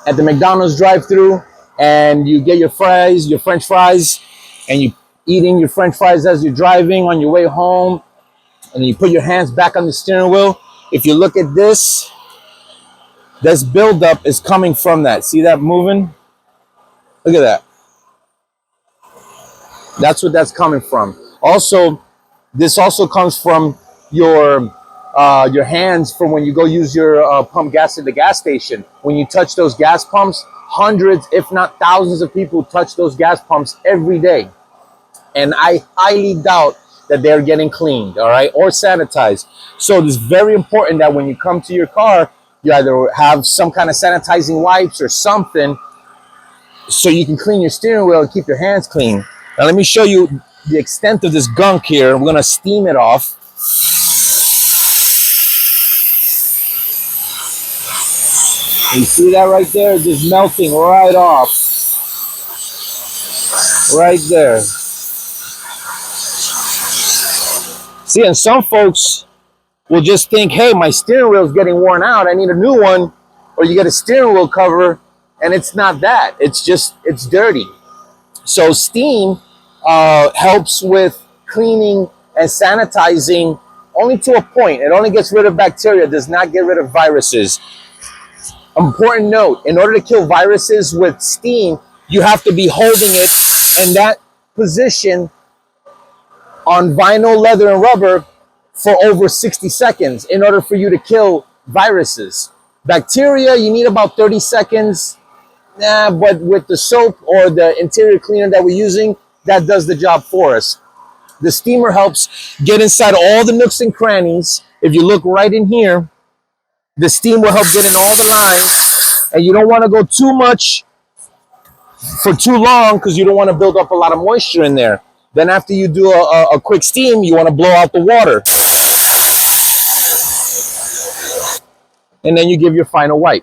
at the McDonald's drive-thru and you get your fries, your French fries, and you eating your French fries as you're driving on your way home, and you put your hands back on the steering wheel. If you look at this buildup is coming from that. See that moving? Look at that. That's what that's coming from. Also, this also comes from your hands from when you go use your pump gas at the gas station. When you touch those gas pumps, hundreds, if not thousands of people touch those gas pumps every day. And I highly doubt that they're getting cleaned, all right, or sanitized. So it's very important that when you come to your car, you either have some kind of sanitizing wipes or something so you can clean your steering wheel and keep your hands clean. Now let me show you the extent of this gunk here. We're gonna steam it off. You see that right there? Just melting right off. Right there. See, and some folks will just think, hey, my steering wheel is getting worn out. I need a new one. Or you get a steering wheel cover, and it's not that. It's just, it's dirty. So steam helps with cleaning and sanitizing only to a point. It only gets rid of bacteria, does not get rid of viruses. Important note, in order to kill viruses with steam, you have to be holding it in that position on vinyl, leather, and rubber for over 60 seconds in order for you to kill viruses. Bacteria, you need about 30 seconds. But with the soap or the interior cleaner that we're using, that does the job for us. The steamer helps get inside all the nooks and crannies. If you look right in here, the steam will help get in all the lines. And you don't want to go too much for too long because you don't want to build up a lot of moisture in there. Then after you do a quick steam, you want to blow out the water. And then you give your final wipe.